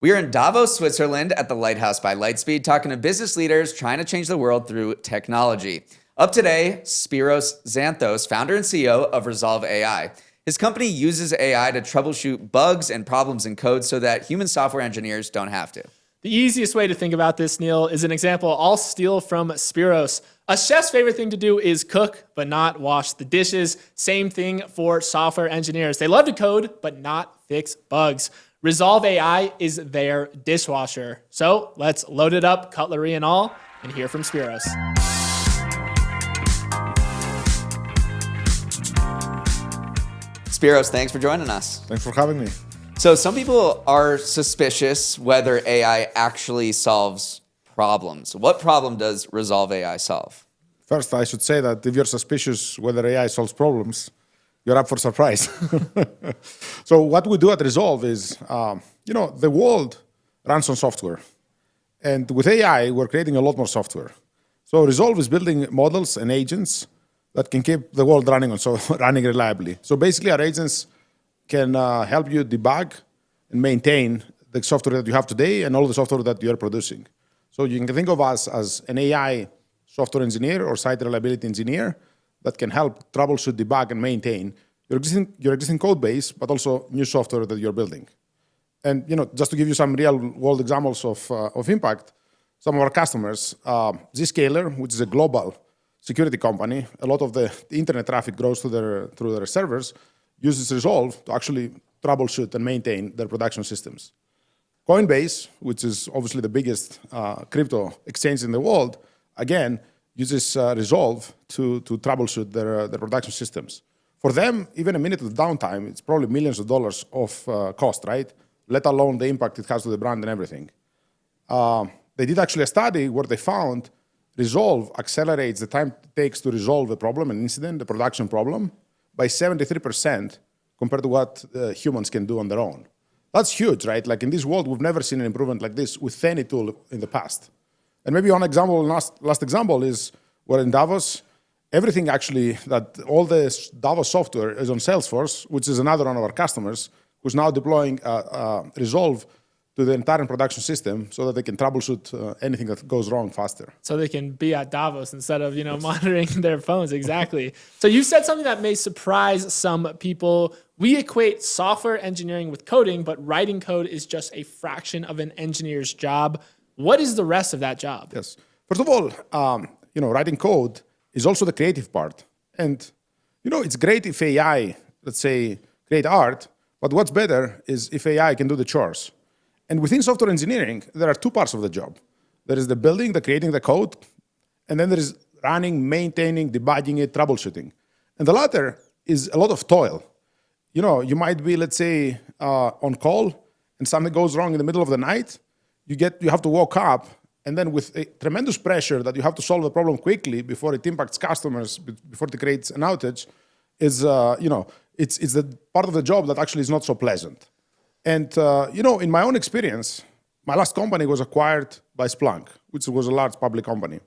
We are in Davos, Switzerland at the Lighthouse by Lightspeed, talking to business leaders trying to change the world through technology. Up today, Spiros Xanthos, founder and CEO of Resolve AI. His company uses AI to troubleshoot bugs and problems in code so that human software engineers don't have to. The easiest way to think about this, Neal, is an example I'll steal from Spiros. A chef's favorite thing to do is cook, but not wash the dishes. Same thing for software engineers. They love to code, but not fix bugs. Resolve AI is their dishwasher. So let's load it up, cutlery and all, and hear from Spiros. Spiros, thanks for joining us. Thanks for having me. So some people are suspicious whether AI actually solves problems. What problem does Resolve AI solve? First, I should say that if you're suspicious whether AI solves problems, you're up for surprise. So what we do at Resolve is, the world runs on software. And with AI, we're creating a lot more software. So Resolve is building models and agents that can keep the world running running reliably. So basically, our agents can help you debug and maintain the software that you have today and all the software that you're producing. So you can think of us as an AI software engineer or site reliability engineer that can help troubleshoot, debug, and maintain your existing code base, but also new software that you're building. And just to give you some real-world examples of impact, some of our customers, Zscaler, which is a global security company, a lot of the internet traffic goes through their servers, uses Resolve to actually troubleshoot and maintain their production systems. Coinbase, which is obviously the biggest crypto exchange in the world, again, uses Resolve to troubleshoot their production systems. For them, even a minute of downtime, it's probably millions of dollars of cost, right? Let alone the impact it has to the brand and everything. They did actually a study where they found Resolve accelerates the time it takes to resolve a problem, an incident, a production problem, by 73% compared to what humans can do on their own. That's huge, right? Like in this world, we've never seen an improvement like this with any tool in the past. And maybe one example, last example is we're in Davos. Everything actually, all the Davos software is on Salesforce, which is another one of our customers, who's now deploying Resolve to the entire production system so that they can troubleshoot anything that goes wrong faster. So they can be at Davos instead of, monitoring their phones. Exactly. So you said something that may surprise some people. We equate software engineering with coding, but writing code is just a fraction of an engineer's job. What is the rest of that job? Yes. First of all, writing code is also the creative part. And, it's great if AI, let's say, create art, but what's better is if AI can do the chores. And within software engineering, there are two parts of the job. There is the building, the creating the code, and then there is running, maintaining, debugging it, troubleshooting. And the latter is a lot of toil. You might be, let's say, on call, and something goes wrong in the middle of the night. You have to wake up, and then with a tremendous pressure that you have to solve the problem quickly before it impacts customers, before it creates an outage, it's the part of the job that actually is not so pleasant. And, in my own experience, my last company was acquired by Splunk, which was a large public company.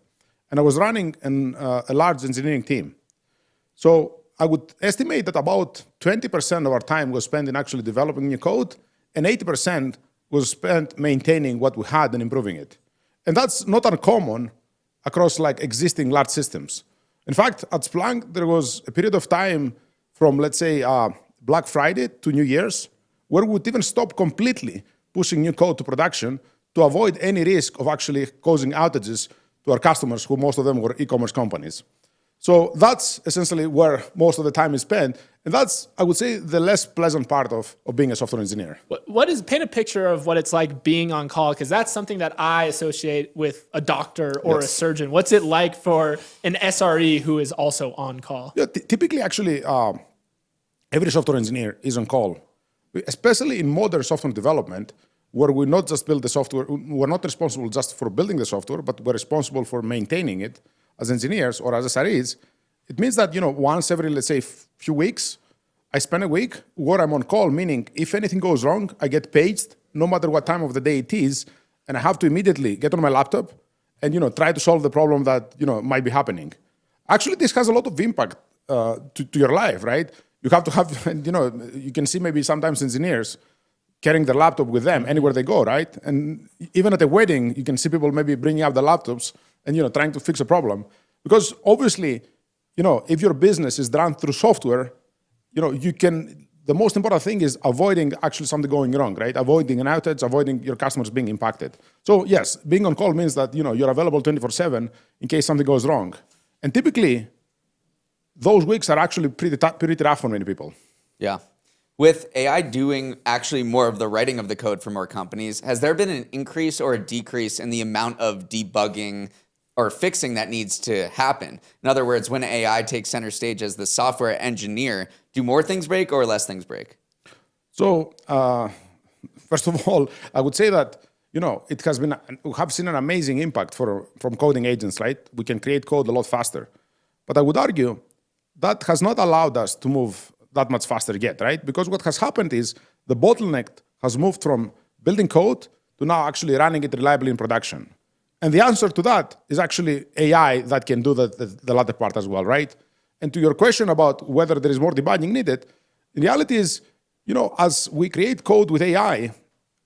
And I was running a large engineering team. So I would estimate that about 20% of our time was spent in actually developing new code, and 80% was spent maintaining what we had and improving it. And that's not uncommon across existing large systems. In fact, at Splunk, there was a period of time from, let's say, Black Friday to New Year's, where we would even stop completely pushing new code to production to avoid any risk of actually causing outages to our customers, who most of them were e-commerce companies. So that's essentially where most of the time is spent. And that's, I would say, the less pleasant part of being a software engineer. Paint a picture of what it's like being on call, because that's something that I associate with a doctor or a surgeon. What's it like for an SRE who is also on call? Yeah, typically, actually, every software engineer is on call. Especially in modern software development, where we not just build the software, we're not responsible just for building the software, but we're responsible for maintaining it as engineers or as SREs. It means that, once every, let's say, few weeks, I spend a week where I'm on call, meaning if anything goes wrong, I get paged, no matter what time of the day it is, and I have to immediately get on my laptop and, try to solve the problem that, might be happening. Actually, this has a lot of impact to your life, right? You have to have, you can see maybe sometimes engineers carrying their laptop with them anywhere they go, right? And even at a wedding, you can see people maybe bringing out the laptops and trying to fix a problem. Because obviously, if your business is run through software, the most important thing is avoiding actually something going wrong, right? Avoiding an outage, avoiding your customers being impacted. So yes, being on call means that you're available 24/7 in case something goes wrong. And typically, those weeks are actually pretty rough for many people. Yeah. With AI doing actually more of the writing of the code for more companies, has there been an increase or a decrease in the amount of debugging or fixing that needs to happen? In other words, when AI takes center stage as the software engineer, do more things break or less things break? So, first of all, I would say that, we have seen an amazing impact from coding agents, right? We can create code a lot faster. But I would argue that has not allowed us to move that much faster yet, right? Because what has happened is the bottleneck has moved from building code to now actually running it reliably in production. And the answer to that is actually AI that can do the latter part as well, right? And to your question about whether there is more debugging needed, the reality is, as we create code with AI,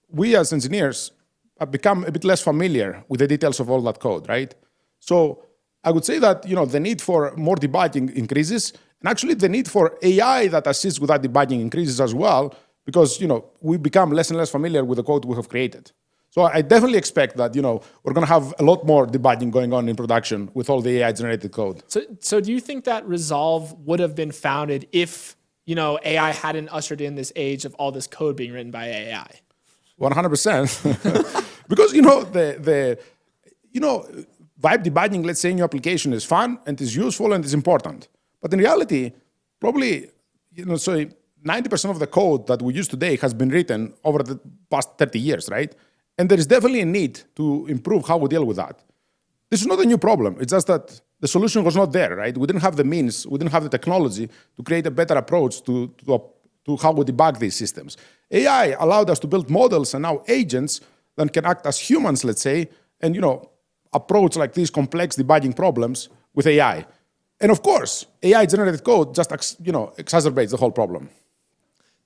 we as engineers have become a bit less familiar with the details of all that code, right? So I would say that, the need for more debugging increases, and actually the need for AI that assists with that debugging increases as well, because, we become less and less familiar with the code we have created. So I definitely expect that, we're going to have a lot more debugging going on in production with all the AI-generated code. So do you think that Resolve would have been founded if, AI hadn't ushered in this age of all this code being written by AI? 100%. Because, vibe debugging, let's say, in your application is fun and is useful and is important. But in reality, probably, 90% of the code that we use today has been written over the past 30 years, right? And there is definitely a need to improve how we deal with that. This is not a new problem. It's just that the solution was not there, right? We didn't have the means, we didn't have the technology to create a better approach to how we debug these systems. AI allowed us to build models and now agents that can act as humans, let's say, and approach like these complex debugging problems with AI. And of course, AI-generated code just exacerbates the whole problem.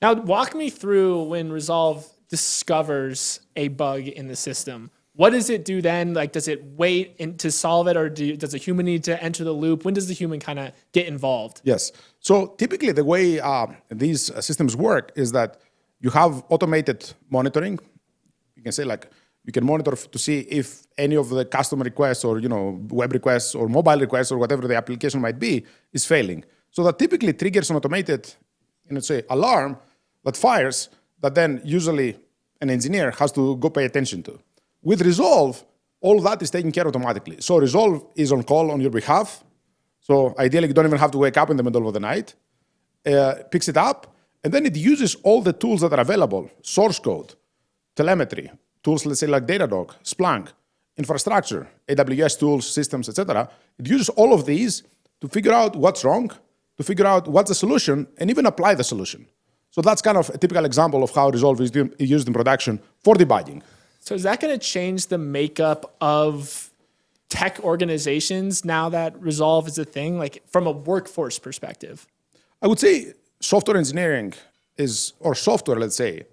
Now, walk me through when Resolve discovers a bug in the system. What does it do then? Like, does it wait to solve it, or does a human need to enter the loop? When does the human kind of get involved? Yes. So typically, the way these systems work is that you have automated monitoring. You can say you can monitor to see if any of the customer requests or web requests or mobile requests or whatever the application might be is failing. So that typically triggers an automated, alarm that fires that then usually an engineer has to go pay attention to. With Resolve, all of that is taken care of automatically. So Resolve is on call on your behalf. So ideally, you don't even have to wake up in the middle of the night. Picks it up, and then it uses all the tools that are available: source code, telemetry, tools, let's say like Datadog, Splunk, infrastructure, AWS tools, systems, etc. It uses all of these to figure out what's wrong, to figure out what's the solution, and even apply the solution. So that's kind of a typical example of how Resolve is used in production for debugging. So is that going to change the makeup of tech organizations now that Resolve is a thing, like from a workforce perspective? I would say software engineering or software, let's say,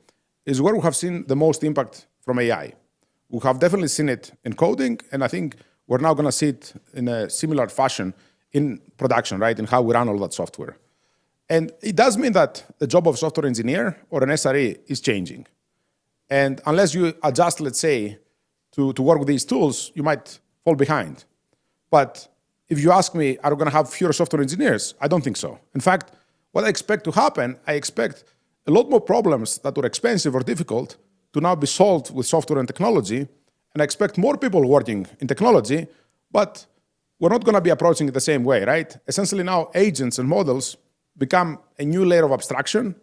is where we have seen the most impact from AI. We have definitely seen it in coding, and I think we're now going to see it in a similar fashion in production, right, in how we run all that software. And it does mean that the job of software engineer or an SRE is changing. And unless you adjust, let's say, to work with these tools, you might fall behind. But if you ask me, are we going to have fewer software engineers? I don't think so. In fact, what I expect to happen, I expect a lot more problems that were expensive or difficult to now be solved with software and technology. And I expect more people working in technology, but we're not going to be approaching it the same way, right? Essentially now agents and models become a new layer of abstraction.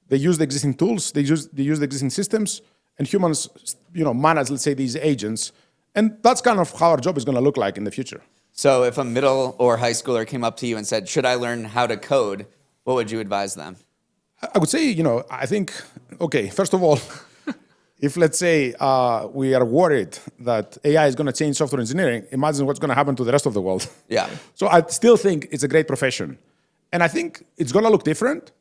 They use the existing tools, they use the existing systems, and humans, manage, let's say, these agents. And that's kind of how our job is going to look like in the future. So if a middle or high schooler came up to you and said, should I learn how to code, what would you advise them? I would say, I think, okay, first of all, if let's say we are worried that AI is going to change software engineering, imagine what's going to happen to the rest of the world. Yeah. So I still think it's a great profession. And I think it's going to look different.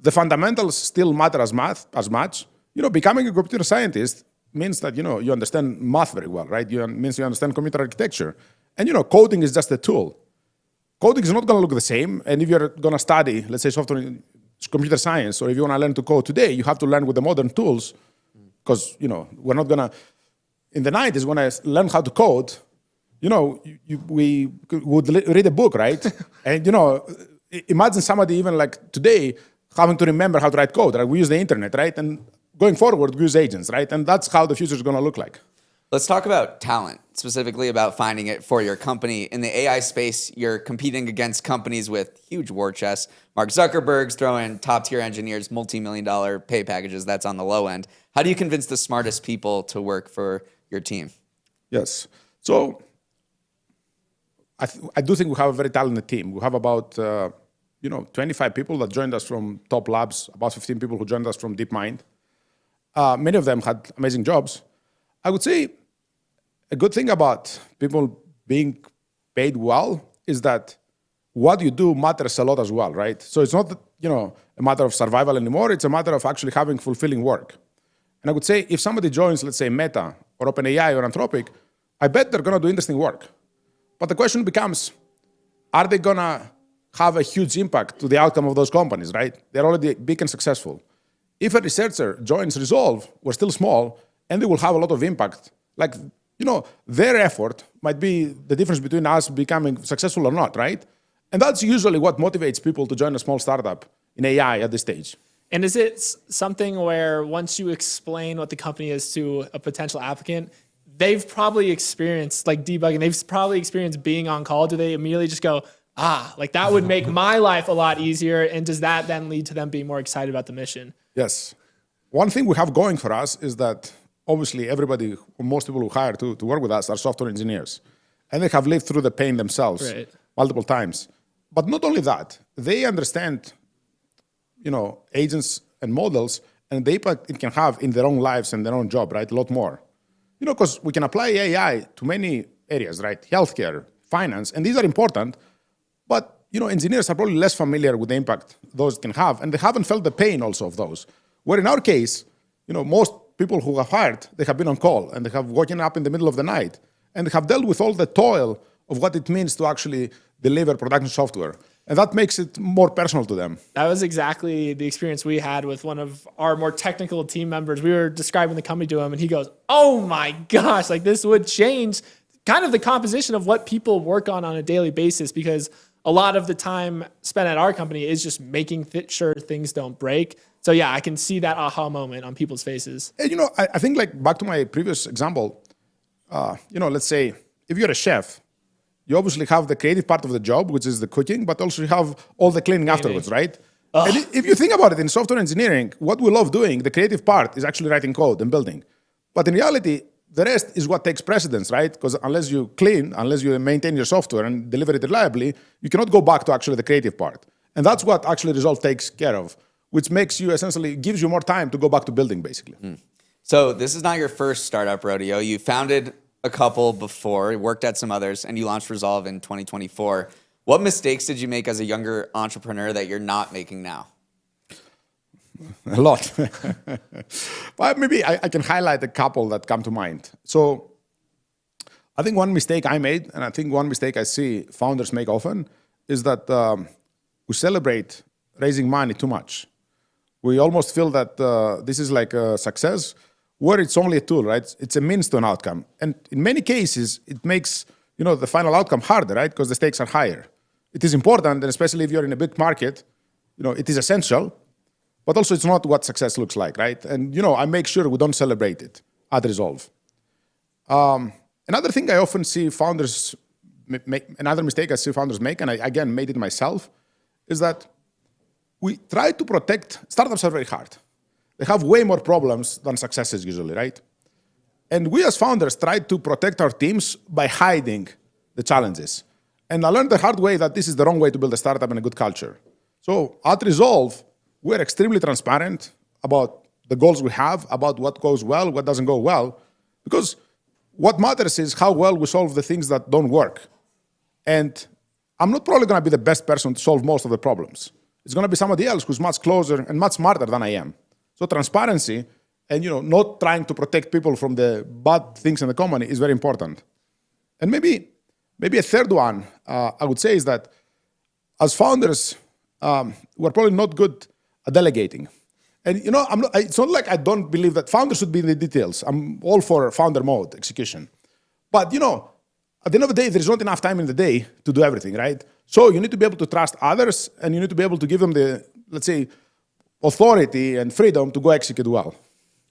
The fundamentals still matter as much. becoming a computer scientist means that, you understand math very well, right? Means you understand computer architecture. And, coding is just a tool. Coding is not going to look the same. And if you're going to study, let's say, computer science, or if you want to learn to code today, you have to learn with the modern tools. Because, we're not going to... In the 90s, when I learned how to code, we would read a book, right? And, imagine somebody even like today having to remember how to write code, right? We use the internet, right? And going forward, we use agents, right? And that's how the future is going to look like. Let's talk about talent, specifically about finding it for your company. In the AI space, you're competing against companies with huge war chests. Mark Zuckerberg's throwing top-tier engineers, multi-million-dollar pay packages. That's on the low end. How do you convince the smartest people to work for your team? Yes. So I do think we have a very talented team. We have about 25 people that joined us from top labs, about 15 people who joined us from DeepMind. Many of them had amazing jobs. I would say a good thing about people being paid well is that what you do matters a lot as well, right? So it's not a matter of survival anymore. It's a matter of actually having fulfilling work. And I would say if somebody joins, let's say, Meta or OpenAI or Anthropic, I bet they're going to do interesting work. But the question becomes, are they going to have a huge impact to the outcome of those companies, right? They're already big and successful. If a researcher joins Resolve, we're still small, and they will have a lot of impact. Like, their effort might be the difference between us becoming successful or not, right? And that's usually what motivates people to join a small startup in AI at this stage. And is it something where once you explain what the company is to a potential applicant, they've probably experienced like debugging, they've probably experienced being on call? Do they immediately just go, like that would make my life a lot easier? And does that then lead to them being more excited about the mission? Yes. One thing we have going for us is that obviously everybody, most people who hire to work with us are software engineers. And they have lived through the pain themselves multiple times. But not only that, they understand, agents and models and the impact it can have in their own lives and their own job, right? A lot more. Because we can apply AI to many areas, right? Healthcare, finance, and these are important. But, engineers are probably less familiar with the impact those can have, and they haven't felt the pain also of those. Where in our case, most people who have hired, they have been on call, and they have woken up in the middle of the night, and they have dealt with all the toil of what it means to actually deliver production software. And that makes it more personal to them. That was exactly the experience we had with one of our more technical team members. We were describing the company to him, and he goes, oh my gosh, like this would change kind of the composition of what people work on a daily basis, because a lot of the time spent at our company is just making sure things don't break. So yeah, I can see that aha moment on people's faces. And, I think like back to my previous example, let's say if you're a chef, you obviously have the creative part of the job, which is the cooking, but also you have all the cleaning afterwards, right? And if you think about it, in software engineering, what we love doing, the creative part is actually writing code and building. But in reality, the rest is what takes precedence, right? Because unless you clean, unless you maintain your software and deliver it reliably, you cannot go back to actually the creative part. And that's what actually Resolve takes care of, which makes you essentially, gives you more time to go back to building, basically. So this is not your first startup rodeo. You founded a couple before, worked at some others, and you launched Resolve in 2024. What mistakes did you make as a younger entrepreneur that you're not making now? A lot. But maybe I can highlight a couple that come to mind. So I think one mistake I made, and I think one mistake I see founders make often, is that we celebrate raising money too much. We almost feel that this is like a success, where it's only a tool, right? It's a means to an outcome. And in many cases, it makes the final outcome harder, right? Because the stakes are higher. It is important, and especially if you're in a big market, it is essential. But also, it's not what success looks like, right? And, I make sure we don't celebrate it at Resolve. Another thing I often see founders make, another mistake I see founders make, and I, again, made it myself, is that we try to protect, startups are very hard. They have way more problems than successes usually, right? And we as founders try to protect our teams by hiding the challenges. And I learned the hard way that this is the wrong way to build a startup and a good culture. So at Resolve, we're extremely transparent about the goals we have, about what goes well, what doesn't go well, because what matters is how well we solve the things that don't work. And I'm not probably going to be the best person to solve most of the problems. It's going to be somebody else who's much closer and much smarter than I am. So transparency and not trying to protect people from the bad things in the company is very important. And maybe a third one I would say is that as founders, we're probably not good at delegating. And it's not like I don't believe that founders should be in the details. I'm all for founder mode execution. But at the end of the day, there's not enough time in the day to do everything, right? So you need to be able to trust others, and you need to be able to give them the, let's say, authority and freedom to go execute well.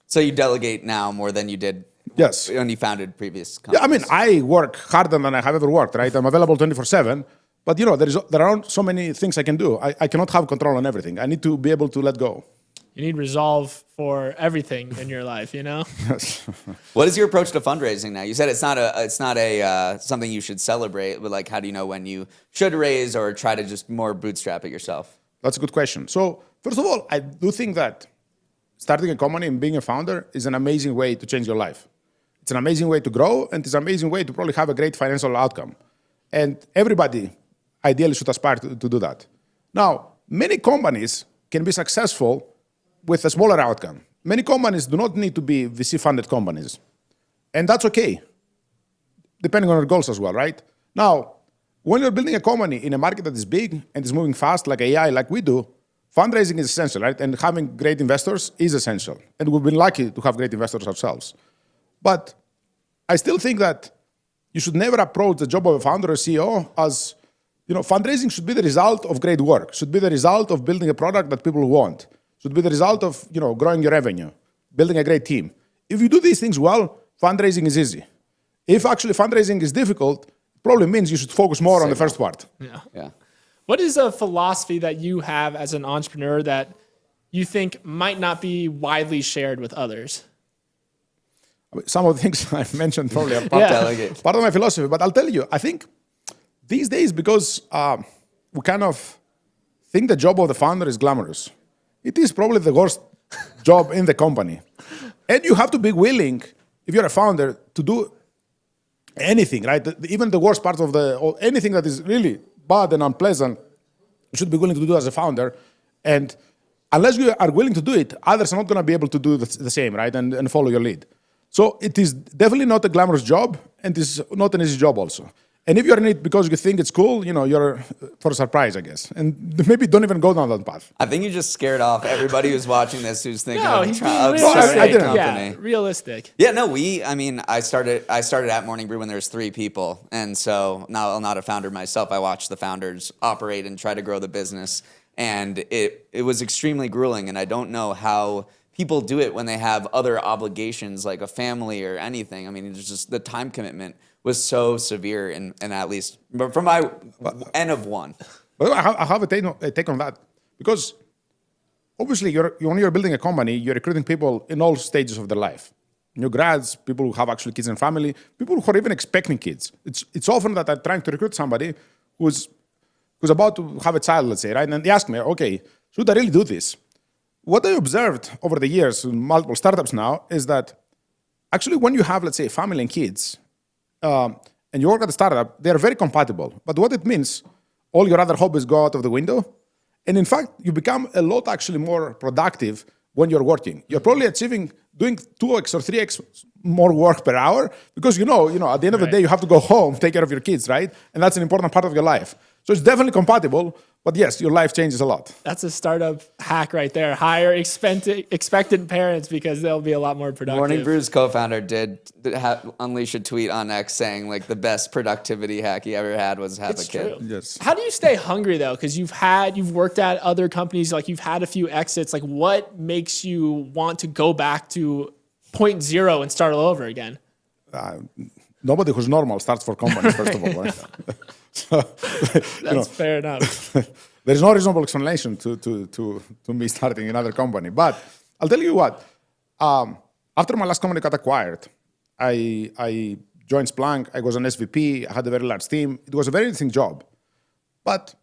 So you delegate now more than you did Yes. when you founded previous companies. Yeah, I mean, I work harder than I have ever worked, right? I'm available 24/7, but there aren't so many things I can do. I cannot have control on everything. I need to be able to let go. You need resolve for everything in your life, What is your approach to fundraising now? You said it's not a something you should celebrate, but like, how do you know when you should raise or try to just more bootstrap it yourself? That's a good question. So first of all, I do think that starting a company and being a founder is an amazing way to change your life. It's an amazing way to grow, and it's an amazing way to probably have a great financial outcome. And everybody ideally should aspire to do that. Now, many companies can be successful with a smaller outcome. Many companies do not need to be VC-funded companies. And that's okay, depending on your goals as well, right? Now, when you're building a company in a market that is big and is moving fast, like AI, like we do, fundraising is essential, right? And having great investors is essential. And we've been lucky to have great investors ourselves. But I still think that you should never approach the job of a founder or CEO as, fundraising should be the result of great work, should be the result of building a product that people want, should be the result of, growing your revenue, building a great team. If you do these things well, fundraising is easy. If actually fundraising is difficult, it probably means you should focus more on the first part. Yeah. What is a philosophy that you have as an entrepreneur that you think might not be widely shared with others? Some of the things I mentioned probably are part of my philosophy, but I'll tell you, I think these days, because we kind of think the job of the founder is glamorous, it is probably the worst job in the company. And you have to be willing, if you're a founder, to do anything, right? Even the worst part of or anything that is really bad and unpleasant, you should be willing to do as a founder. And unless you are willing to do it, others are not going to be able to do the same, right? And follow your lead. So it is definitely not a glamorous job, and it's not an easy job also. And if you're in it because you think it's cool, you're for a surprise, I guess. And maybe don't even go down that path. I think you just scared off everybody who's watching this who's thinking of starting a company. Yeah, realistic. Yeah, no, I started at Morning Brew when there was 3 people. And so now I'm not a founder myself. I watch the founders operate and try to grow the business. And it was extremely grueling. And I don't know how people do it when they have other obligations like a family or anything. I mean, it's just the time commitment was so severe, and at least from my N of 1. But I have a take on that, because obviously when you're building a company, you're recruiting people in all stages of their life. New grads, people who have actually kids and family, people who are even expecting kids. It's often that I'm trying to recruit somebody who's about to have a child, let's say, right? And they ask me, okay, should I really do this? What I observed over the years in multiple startups now is that actually when you have, let's say, family and kids, and you work at a startup, they are very compatible. But what it means, all your other hobbies go out of the window. And in fact, you become a lot actually more productive when you're working. You're probably doing 2x or 3x more work per hour, because at the end of the day, you have to go home, take care of your kids, right? And that's an important part of your life. So it's definitely compatible, but yes, your life changes a lot. That's a startup hack right there. Hire expectant parents, because they'll be a lot more productive. Morning Brew's co-founder did unleash a tweet on X saying like the best productivity hack he ever had was have a kid. True. Yes. How do you stay hungry though? Because you've worked at other companies, like you've had a few exits. Like what makes you want to go back to 0.0 and start all over again? Nobody who's normal starts for companies, first of all, right? So, That's fair enough. There's no reasonable explanation to me starting another company. But I'll tell you what, after my last company got acquired, I joined Splunk. I was an SVP. I had a very large team. It was a very interesting job. But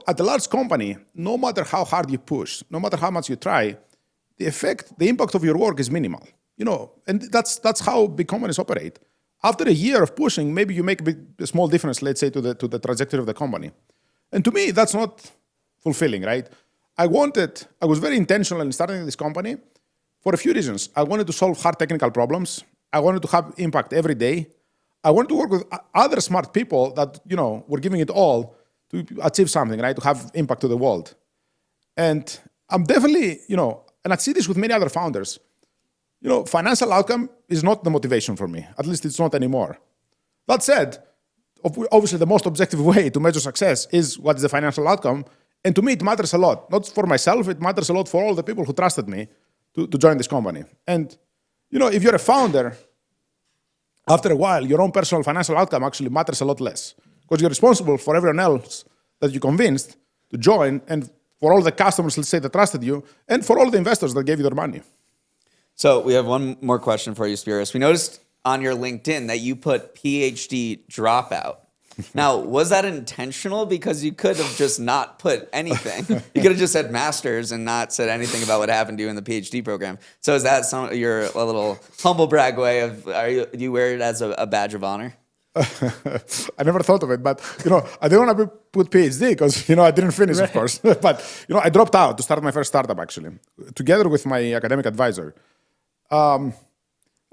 at a large company, no matter how hard you push, no matter how much you try, the impact of your work is minimal. And that's how big companies operate. After a year of pushing, maybe you make a small difference, let's say, to the trajectory of the company. And to me, that's not fulfilling, right? I was very intentional in starting this company for a few reasons. I wanted to solve hard technical problems. I wanted to have impact every day. I wanted to work with other smart people that, were giving it all to achieve something, right? To have impact to the world. And I'm definitely, and I see this with many other founders. Financial outcome is not the motivation for me. At least it's not anymore. That said, obviously the most objective way to measure success is what is the financial outcome. And to me, it matters a lot. Not for myself, it matters a lot for all the people who trusted me to join this company. And, if you're a founder, after a while, your own personal financial outcome actually matters a lot less because you're responsible for everyone else that you convinced to join and for all the customers, let's say, that trusted you and for all the investors that gave you their money. So we have one more question for you, Spiros. We noticed on your LinkedIn that you put PhD dropout. Now, was that intentional? Because you could have just not put anything. You could have just said master's and not said anything about what happened to you in the PhD program. So is that your a little humble brag way of, do you wear it as a badge of honor? I never thought of it, but, I didn't want to put PhD because, I didn't finish, of course. But, I dropped out to start my first startup, actually, together with my academic advisor. I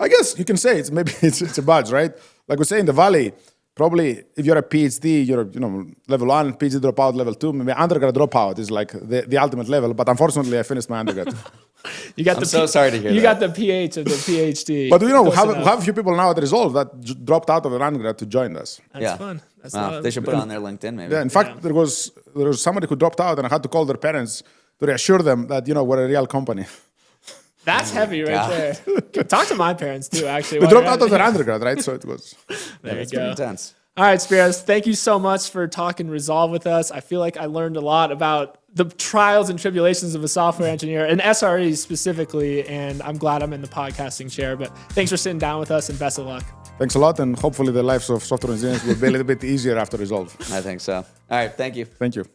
guess you can say it's a badge, right? Like we say in the Valley, probably if you're a PhD, you're level 1, PhD dropout, level 2, maybe undergrad dropout is like the ultimate level. But unfortunately, I finished my undergrad. I'm so sorry to hear that. You got the PH of the PhD. But we have a few people now at Resolve that dropped out of an undergrad to join us. That's fun. They should put it on their LinkedIn, maybe. Yeah, in fact, there was somebody who dropped out, and I had to call their parents to reassure them that we're a real company. That's heavy right there. Talk to my parents too, actually. They dropped out of their undergrad, right? So it was. There you It's go. pretty intense. All right, Spiros, thank you so much for talking Resolve with us. I feel like I learned a lot about the trials and tribulations of a software engineer, and SREs specifically, and I'm glad I'm in the podcasting chair. But thanks for sitting down with us, and best of luck. Thanks a lot, and hopefully the lives of software engineers will be a little bit easier after Resolve. I think so. All right, thank you. Thank you.